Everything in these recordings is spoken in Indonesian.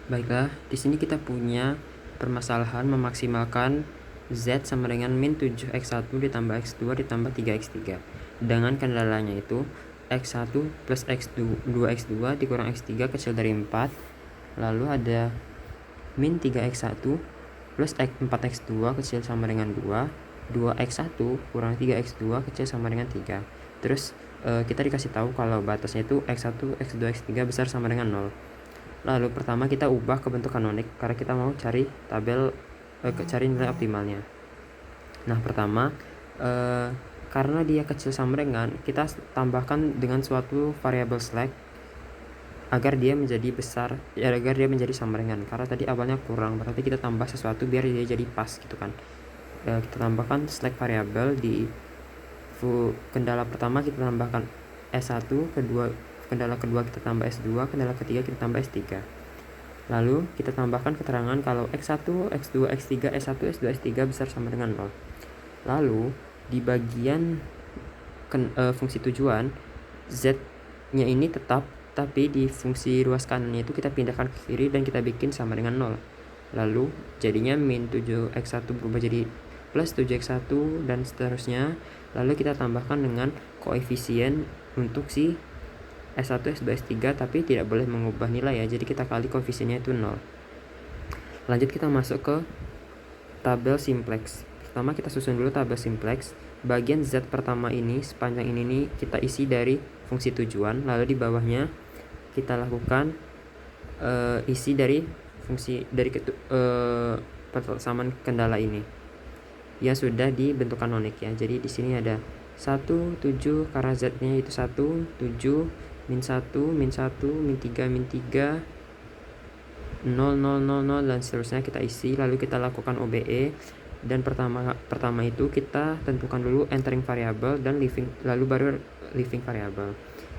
Baiklah, di sini kita punya permasalahan memaksimalkan Z sama dengan min 7x1 ditambah x2 ditambah 3x3. Dengan kendalanya itu x1 plus x2 dikurang x3 kecil dari 4. Lalu ada min 3x1 plus 4x2 kecil sama dengan 2. 2x1 kurang 3x2 kecil sama dengan 3. Terus kita dikasih tahu kalau batasnya itu x1, x2, x3 besar sama dengan 0. Lalu pertama kita ubah ke bentuk kanonik karena kita mau cari cari nilai optimalnya. Nah, pertama karena dia kecil sama dengan, kita tambahkan dengan suatu variabel slack agar dia menjadi besar, agar dia menjadi sama dengan. Karena tadi awalnya kurang, berarti kita tambah sesuatu biar dia jadi pas gitu kan. Kita tambahkan slack variabel di kendala pertama, kita tambahkan S1, kendala kedua kita tambah S2, kendala ketiga kita tambah S3. Lalu kita tambahkan keterangan kalau X1, X2, X3, S1, S2, S3 besar sama dengan 0. Lalu di bagian fungsi tujuan, Z-nya ini tetap, tapi di fungsi ruas kanannya itu kita pindahkan ke kiri dan kita bikin sama dengan 0. Lalu jadinya min 7x1 berubah jadi plus 7x1 dan seterusnya. Lalu kita tambahkan dengan koefisien untuk si S1, S2, S3, tapi tidak boleh mengubah nilai ya, jadi kita kali koefisiennya itu 0. Lanjut kita masuk ke tabel simplex. Pertama kita susun dulu tabel simplex. Bagian Z pertama ini, sepanjang ini nih, kita isi dari fungsi tujuan. Lalu di bawahnya kita lakukan isi dari fungsi dari persamaan kendala ini ya sudah dibentuk kanonik ya. Jadi di sini ada 1, 7 karena Z-nya itu 1, 7, min 1, min 1, min 3, min 3, 0, 0, 0, 0 dan seterusnya kita isi. Lalu kita lakukan OBE dan pertama itu kita tentukan dulu entering variable dan lalu baru leaving variable.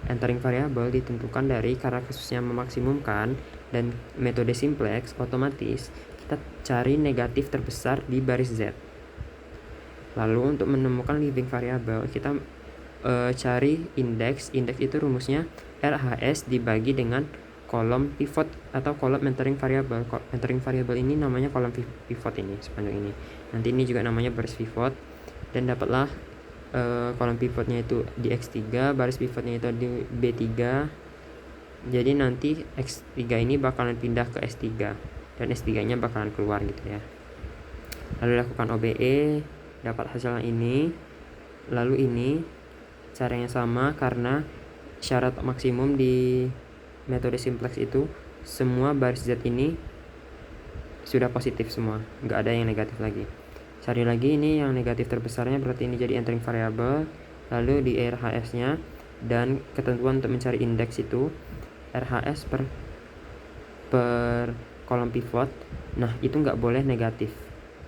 Entering variable ditentukan dari karena kasusnya memaksimumkan dan metode simplex, otomatis kita cari negatif terbesar di baris Z. Lalu untuk menemukan leaving variable kita cari indeks itu rumusnya RHS dibagi dengan kolom pivot atau kolom entering variable. Entering variable ini namanya kolom pivot ini sepanjang ini. Nanti ini juga namanya baris pivot dan dapatlah kolom pivotnya itu di X3, baris pivotnya itu di B3. Jadi nanti X3 ini bakalan pindah ke S3 dan S3 nya bakalan keluar gitu ya. Lalu lakukan OBE, dapat hasilnya ini. Lalu ini cara yang sama karena syarat maksimum di metode simplex itu semua baris Z ini sudah positif semua, nggak ada yang negatif lagi. Cari lagi ini yang negatif terbesarnya, berarti ini jadi entering variable. Lalu di RHS nya dan ketentuan untuk mencari indeks itu RHS per kolom pivot. Nah itu nggak boleh negatif,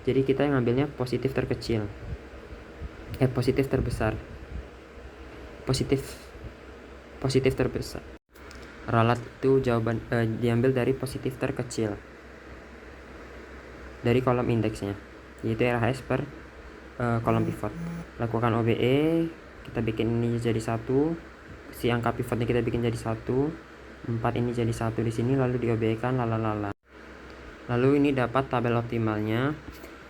jadi kita yang ngambilnya positif terkecil, positif terbesar, positif terbesar. Ralat itu jawaban diambil dari positif terkecil dari kolom indeksnya, yaitu RHS per kolom pivot. Lakukan OBE, kita bikin ini jadi 1, si angka pivotnya kita bikin jadi 1, 4 ini jadi 1 di sini, lalu di OBE kan lalalala. Lalu ini dapat tabel optimalnya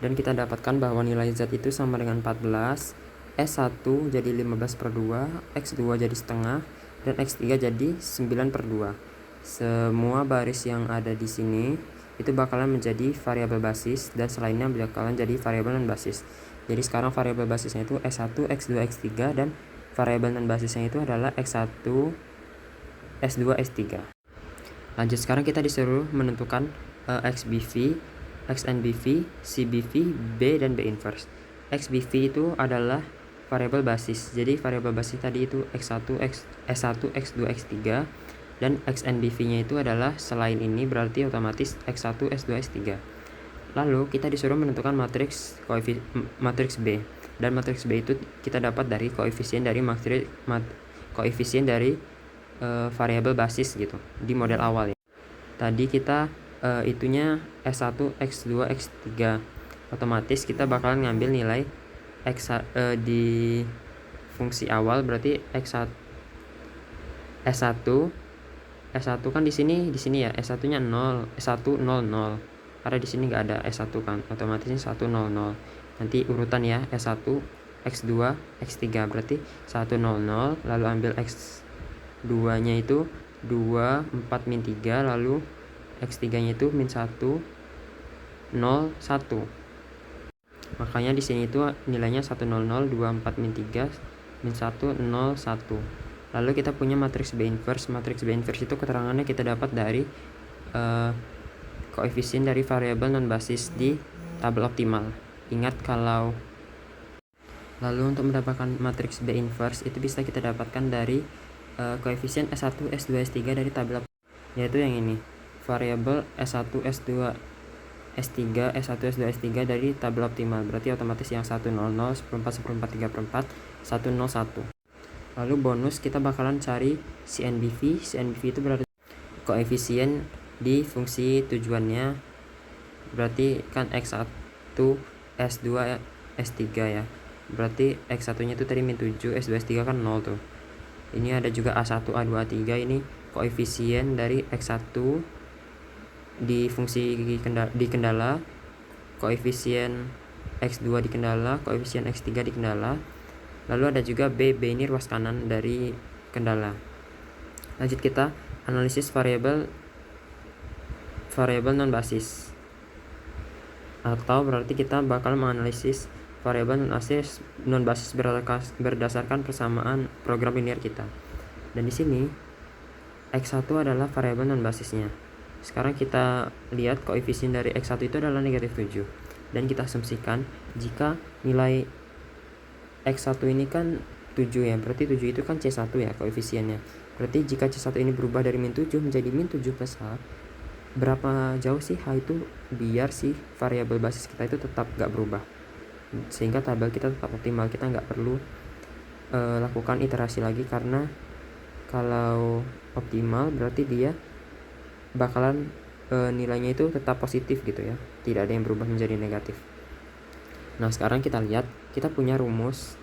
dan kita dapatkan bahwa nilai Z itu sama dengan 14, S1 jadi 15/2, X2 jadi setengah, dan X3 jadi 9/2. Semua baris yang ada di sini itu bakalan menjadi variabel basis dan selainnya bakalan jadi variabel non basis. Jadi sekarang variabel basisnya itu S1, X2, X3 dan variabel non basisnya itu adalah X1, S2, S3. Lanjut, sekarang kita disuruh menentukan XBV, XNBV, CBV, B dan B inverse. XBV itu adalah variabel basis. Jadi variabel basis tadi itu S1, X2, X3 dan XNBV-nya itu adalah selain ini, berarti otomatis X1, S2, S3. Lalu kita disuruh menentukan matriks B, dan matriks B itu kita dapat dari koefisien dari variabel basis gitu di model awal ya. Tadi kita itunya S1, X2, X3. Otomatis kita bakalan ngambil nilai di fungsi awal, berarti S1, S1 kan di sini ya S1-nya 0, S1 0 0. Karena di sini nggak ada S1 kan, otomatis 1 0 0. Nanti urutan ya, S1, X2, X3, berarti 1 0 0, lalu ambil X2-nya itu 2 4 min 3, lalu X3-nya itu min 1 0 1. Makanya di sini itu nilainya 1 0 0, 2 4 min 3, min 1 0 1. Lalu kita punya matriks B inverse. Matriks B inverse itu keterangannya kita dapat dari koefisien dari variabel non basis di tabel optimal. Ingat kalau lalu untuk mendapatkan matriks B inverse itu bisa kita dapatkan dari koefisien S1, S2, S3 dari tabel optimal, yaitu yang ini. Variabel S1, S2, S3, S1, S2, S3 dari tabel optimal. Berarti otomatis yang 1 0 0, 1/4, 1/4, 3/4, 1 0 1. Lalu bonus kita bakalan cari CNBV. CNBV itu berarti koefisien di fungsi tujuannya, berarti kan X1, S2, S3 ya. Berarti X1-nya itu tadi min 7, S2, S3 kan 0 tuh. Ini ada juga A1, A2, A3, ini koefisien dari X1 di fungsi di kendala, koefisien X2 di kendala, koefisien X3 di kendala. Lalu ada juga B ini ruas kanan dari kendala. Lanjut kita analisis variabel non basis, atau berarti kita bakal menganalisis variabel non basis berdasarkan persamaan program linear kita. Dan di sini X1 adalah variabel non basisnya. Sekarang kita lihat koefisien dari X1 itu adalah negatif 7. Dan kita asumsikan jika nilai X1 ini kan 7 ya, berarti 7 itu kan C1 ya koefisiennya. Berarti jika C1 ini berubah dari min 7 menjadi min 7 plus H, berapa jauh sih H itu biar si variabel basis kita itu tetap gak berubah, sehingga tabel kita tetap optimal. Kita nggak perlu lakukan iterasi lagi, karena kalau optimal berarti dia bakalan nilainya itu tetap positif gitu ya, tidak ada yang berubah menjadi negatif. Nah sekarang kita lihat, kita punya rumus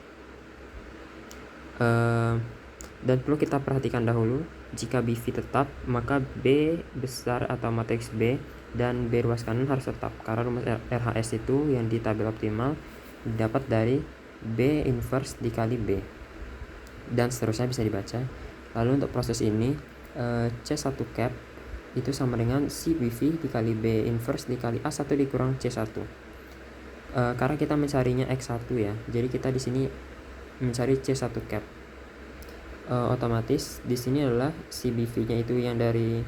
dan perlu kita perhatikan dahulu, jika BV tetap maka B besar atau matriks B dan B ruas kanan harus tetap, karena rumus RHS itu yang di tabel optimal dapat dari B inverse dikali B, dan seterusnya bisa dibaca. Lalu untuk proses ini C1 cap itu sama dengan si BV dikali B inverse dikali A1 dikurang C1. Karena kita mencarinya X1 ya, jadi kita di sini mencari C1 cap. Otomatis di sini adalah si BV-nya itu yang dari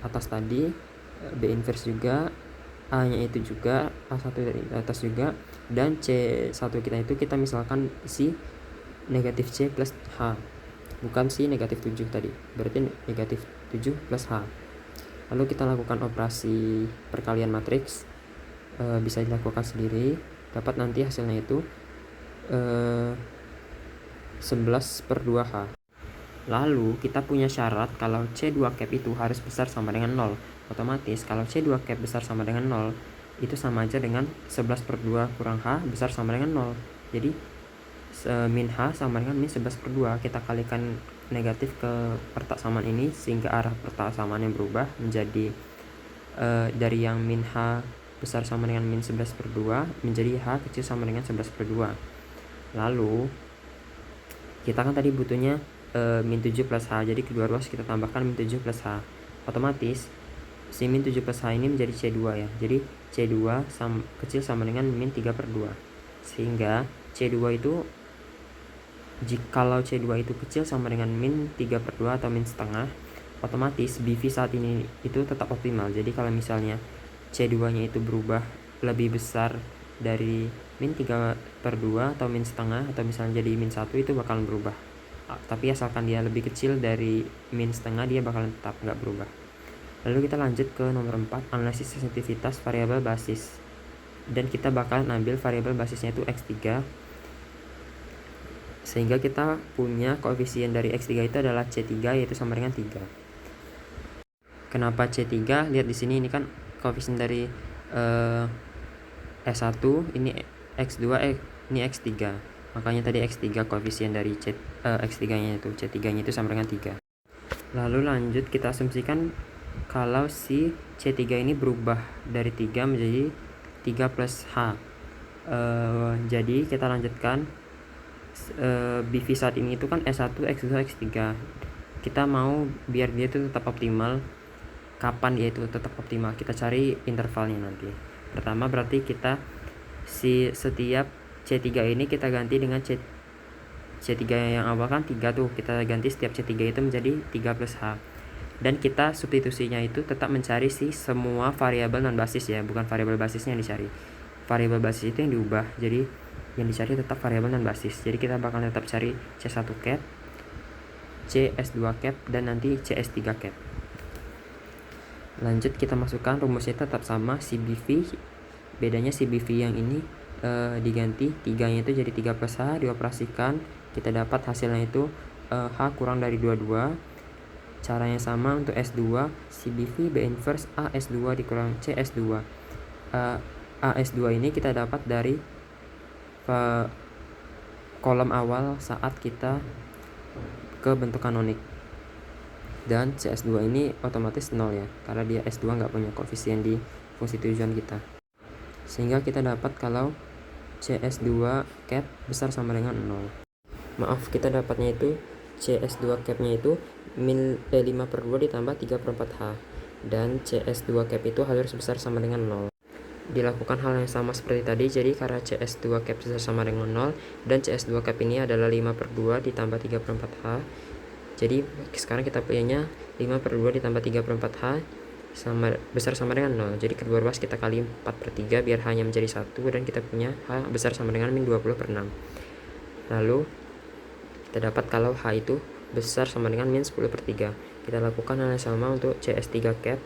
atas tadi, B inverse juga, A-nya itu juga, A1 dari atas juga, dan C1 kita itu kita misalkan si negatif C plus H, bukan si negatif 7 tadi, berarti negatif 7 plus H. Lalu kita lakukan operasi perkalian matriks, bisa dilakukan sendiri, dapat nanti hasilnya itu 11/2H. Lalu kita punya syarat kalau C2 cap itu harus besar sama dengan 0. Otomatis kalau C2 cap besar sama dengan 0, itu sama aja dengan 11/2 kurang H besar sama dengan 0. Jadi min H sama dengan min 11/2. Kita kalikan negatif ke persamaan ini sehingga arah persamaan yang berubah menjadi dari yang min H besar sama dengan min 11/2 menjadi H kecil sama dengan 11/2. Lalu kita kan tadi butuhnya min 7 plus H, jadi kedua ruas kita tambahkan min 7 plus H. Otomatis si min 7 plus H ini menjadi C2 ya, jadi C2 kecil sama dengan min 3/2. Sehingga C2 itu jikalau C2 itu kecil sama dengan min 3/2 atau min setengah, otomatis BV saat ini itu tetap optimal. Jadi kalau misalnya C2 nya itu berubah lebih besar dari min 3/2 atau min setengah, atau misalnya jadi min 1, itu bakalan berubah. Tapi asalkan dia lebih kecil dari min setengah, dia bakalan tetap nggak berubah. Lalu kita lanjut ke nomor 4, analisis sensitivitas variabel basis. Dan kita bakalan ambil variabel basisnya itu X3, sehingga kita punya koefisien dari X3 itu adalah C3, yaitu sama dengan 3. Kenapa C3? Lihat di sini, ini kan koefisien dari S1, ini X2, ini X3. Makanya tadi X3 koefisien dari X3-nya itu, C3-nya itu sama dengan 3. Lalu lanjut kita asumsikan kalau si C3 ini berubah dari 3 menjadi 3 plus H. Jadi kita lanjutkan. BV saat ini itu kan S1, X2, X3. Kita mau biar dia itu tetap optimal. Kapan dia itu tetap optimal? Kita cari intervalnya nanti. Pertama berarti kita setiap C3 ini kita ganti dengan C3 yang awal kan 3 tuh, kita ganti setiap C3 itu menjadi 3 plus H. Dan kita substitusinya itu tetap mencari semua variabel non basis ya, bukan variabel basisnya yang dicari. Variabel basis itu yang diubah, jadi yang dicari tetap variabel non basis. Jadi kita bakal tetap cari C1 cap, CS2 cap, dan nanti CS3 cap. Lanjut kita masukkan rumusnya tetap sama, CBV. Bedanya CBV yang ini diganti 3-nya itu jadi 3 plus H, dioperasikan, kita dapat hasilnya itu H kurang dari 22. Caranya sama untuk S2, CBV B inverse A S2 dikurang C S2. A S2 ini kita dapat dari kolom awal saat kita ke bentuk kanonik. Dan CS2 ini otomatis 0 ya, karena dia S2 nggak punya koefisien di fungsi tujuan kita. Sehingga kita dapat kalau CS2 cap besar sama dengan 0. Maaf, kita dapatnya itu CS2 capnya itu min 5/2 ditambah 3/4 H. Dan CS2 cap itu harus besar sama dengan 0. Dilakukan hal yang sama seperti tadi, jadi karena CS2 cap besar sama dengan 0 dan CS2 cap ini adalah 5/2 ditambah 3/4 H. Jadi sekarang kita punyanya 5/2 ditambah 3/4 H besar sama dengan 0. Jadi kedua ruas kita kali 4/3 biar hanya menjadi 1, dan kita punya H besar sama dengan min 20/6. Lalu kita dapat kalau H itu besar sama dengan min 10/3. Kita lakukan hal yang sama untuk CS3 cap,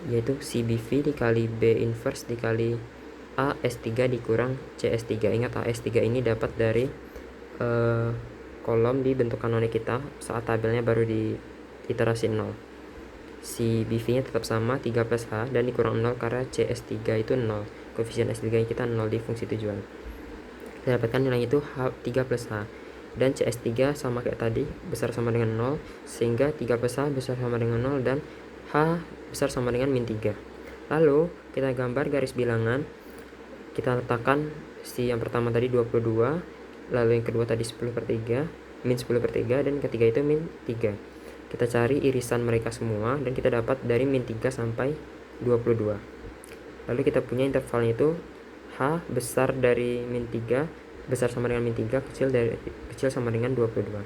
yaitu CBV dikali B inverse dikali A S3 dikurang CS3. Ingat A S3 ini dapat dari kolom di bentuk kanonik kita saat tabelnya baru di iterasi 0. CBV nya tetap sama 3 plus H dan dikurang 0 karena CS3 itu 0. Koefisien S3 kita 0 di fungsi tujuan. Kita dapatkan nilai itu H 3 plus H. Dan CS3 sama kayak tadi, besar sama dengan 0, sehingga 3 plus H besar sama dengan 0 dan H besar sama dengan min 3. Lalu kita gambar garis bilangan, kita letakkan yang pertama tadi 22, lalu yang kedua tadi 10/3, min 10/3, dan ketiga itu min 3. Kita cari irisan mereka semua dan kita dapat dari min 3 sampai 22. Lalu kita punya intervalnya itu H besar dari min 3 besar sama dengan min 3, kecil sama dengan 22.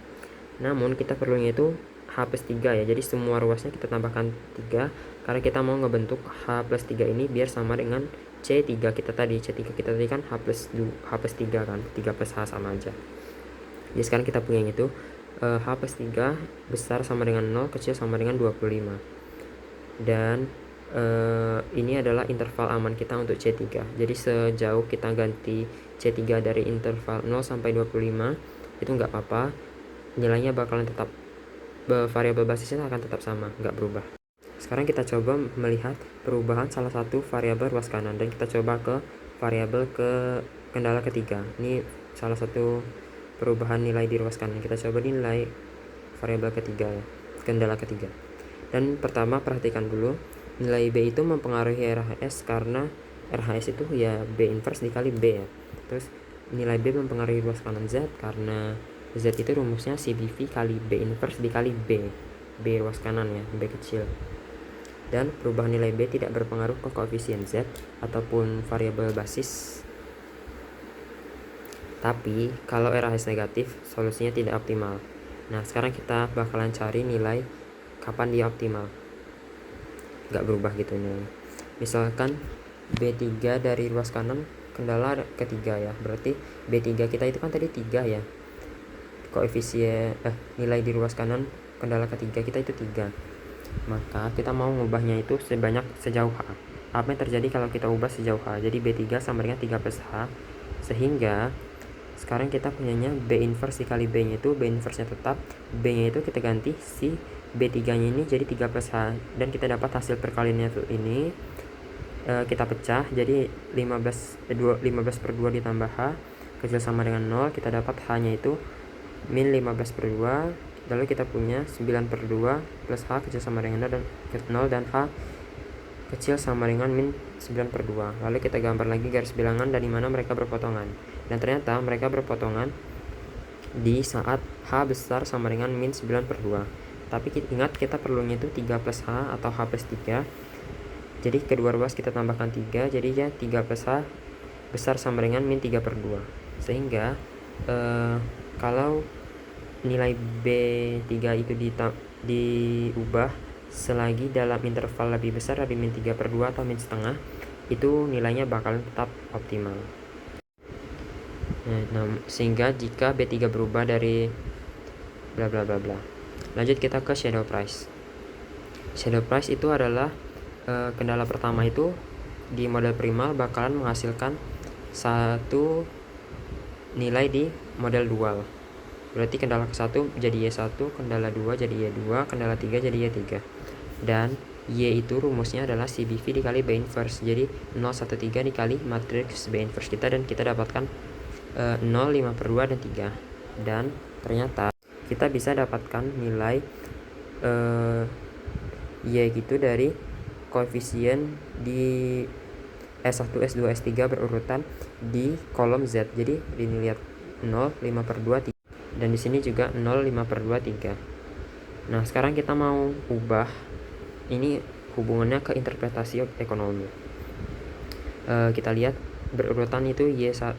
Namun kita perlunya itu H plus 3 ya, jadi semua ruasnya kita tambahkan 3 karena kita mau ngebentuk H plus 3 ini biar sama dengan C3 kita tadi. C3 kita tadi kan H plus 3 kan, 3 plus H sama aja. Jadi sekarang kita punya itu H plus 3 besar sama dengan 0, kecil sama dengan 25. Dan ini adalah interval aman kita untuk C3. Jadi sejauh kita ganti C3 dari interval 0 sampai 25 itu nggak apa-apa, nilainya bakalan tetap, variabel basisnya akan tetap sama, nggak berubah. Sekarang kita coba melihat perubahan salah satu variabel ruas kanan, dan kita coba ke variabel ke kendala ketiga. Ini salah satu perubahan nilai di ruas kanan. Kita coba nilai variabel ketiga ya, kendala ketiga. Dan pertama perhatikan dulu, nilai B itu mempengaruhi RHS karena RHS itu ya B inverse dikali B ya. Terus nilai B mempengaruhi ruas kanan Z karena Z itu rumusnya CBV kali B inverse dikali B ruas kanan ya, B kecil. Dan perubahan nilai B tidak berpengaruh ke koefisien Z ataupun variabel basis. Tapi kalau RHS negatif, solusinya tidak optimal. Nah, sekarang kita bakalan cari nilai kapan dia optimal, nggak berubah gitu nilainya. Misalkan B3 dari ruas kanan kendala ketiga ya, berarti B3 kita itu kan tadi 3 ya, koefisien nilai di ruas kanan kendala ketiga kita itu 3. Maka kita mau ngubahnya itu sejauh H. Apa yang terjadi kalau kita ubah sejauh H? Jadi B3 sama dengan 3 plus H, sehingga sekarang kita punyanya B inverse dikali B nya itu, B inverse nya tetap, B nya itu kita ganti si B3 nya ini jadi 3 plus H, dan kita dapat hasil perkaliannya tuh ini kita pecah jadi 15/2 ditambah H kecil sama dengan 0, kita dapat H nya itu min 15/2 Lalu kita punya 9/2 plus H kecil sama dengan 0 dan H kecil sama dengan min 9/2. Lalu kita gambar lagi garis bilangan dan di mana mereka berpotongan. Dan ternyata mereka berpotongan di saat H besar sama dengan min 9/2. Tapi ingat kita perlunya itu 3 plus H atau H plus 3. Jadi kedua ruas kita tambahkan 3, jadi ya 3 plus H besar sama dengan min 3/2. Sehingga kalau nilai B3 itu diubah selagi dalam interval lebih besar dari min 3/2 atau min setengah, itu nilainya bakalan tetap optimal. Nah, sehingga jika B3 berubah dari bla bla bla bla. Lanjut kita ke shadow price. Shadow price itu adalah kendala pertama itu di model primal bakalan menghasilkan satu nilai di model dual. Berarti kendala ke-1 jadi Y1, kendala 2 jadi Y2, kendala 3 jadi Y3. Dan Y itu rumusnya adalah CBV dikali B inverse. Jadi 0,13 dikali matriks B inverse kita, dan kita dapatkan 0, 5/2 dan 3. Dan ternyata kita bisa dapatkan nilai Y gitu dari koefisien di S1, S2, S3 berurutan di kolom Z. Jadi ini lihat 0, 5/2, 3. Dan di sini juga 0, 5/2, 3. Nah, sekarang kita mau ubah ini hubungannya ke interpretasi ekonomi. Kita lihat berurutan itu Y1,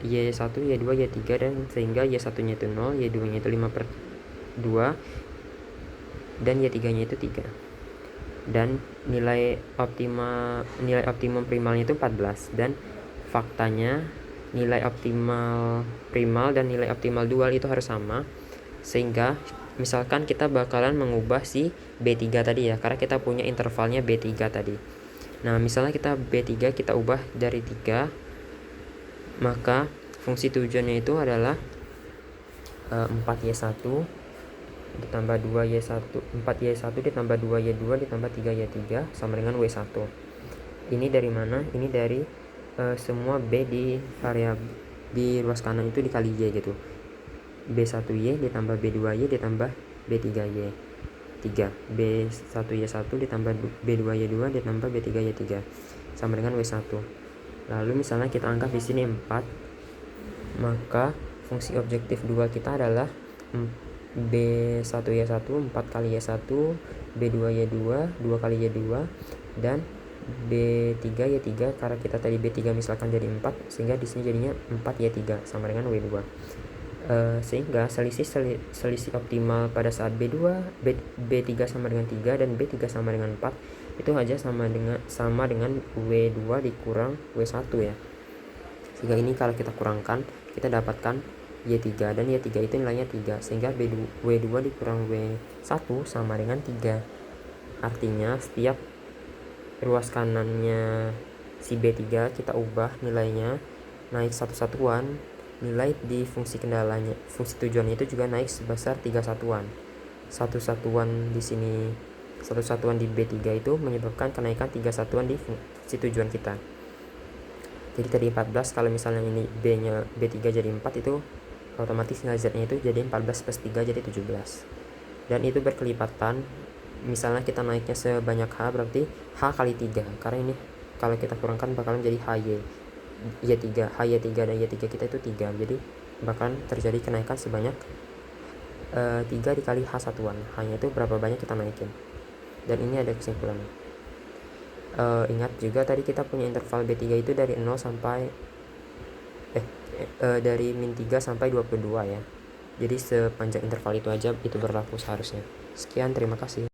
Y2, Y3, dan sehingga Y1-nya itu 0, Y2-nya itu 5/2, dan Y3-nya itu 3. Dan nilai optimum primalnya itu 14, dan faktanya nilai optimal primal dan nilai optimal dual itu harus sama. Sehingga misalkan kita bakalan mengubah si B3 tadi ya, karena kita punya intervalnya B3 tadi. Nah, misalnya kita B3 kita ubah dari 3, maka fungsi tujuannya itu adalah 4Y1 ditambah 2Y1, 4Y1 ditambah 2Y2 ditambah 3Y3 sama dengan W1. Ini dari mana? Ini dari semua B di variabel di ruas kanan itu dikali Y gitu. B1Y ditambah B2Y ditambah B3Y 3, B1Y1 ditambah B2Y2 ditambah B3Y3 sama dengan W1. Lalu misalnya kita anggap di sini 4, maka fungsi objektif 2 kita adalah B1Y1 4 kali Y1, B2Y2 2 kali Y2, dan B3Y3 karena kita tadi B3 misalkan jadi 4, sehingga di sini jadinya 4Y3 sama dengan W2. Sehingga selisih optimal pada saat B3 sama dengan 3 dan B3 sama dengan 4 itu aja sama dengan W2 dikurang W1 ya. Sehingga ini kalau kita kurangkan, kita dapatkan Y3, dan Y3 itu nilainya 3, sehingga W2 dikurang W1 sama dengan 3. Artinya setiap ruas kanannya si B3 kita ubah nilainya naik 1 satuan, nilai di fungsi kendalanya, fungsi tujuannya itu juga naik sebesar 3 satuan. 1 satuan di sini, 1 satuan di B3 itu menyebabkan kenaikan 3 satuan di fungsi tujuan kita. Jadi tadi 14, kalau misalnya ini B-nya B3 jadi 4, itu otomatis nilai Z-nya itu jadi 14 plus 3 jadi 17. Dan itu berkelipatan. Misalnya kita naiknya sebanyak H, berarti H kali 3, karena ini kalau kita kurangkan bakalan jadi HY Y3 dan Y3 kita itu 3, jadi bakalan terjadi kenaikan sebanyak 3 dikali H satuan. Hanya itu berapa banyak kita naikin. Dan ini ada kesimpulannya. Ingat juga tadi kita punya interval B3 itu dari 0 sampai dari min 3 sampai 22 ya. Jadi sepanjang interval itu aja itu berlaku seharusnya. Sekian, terima kasih.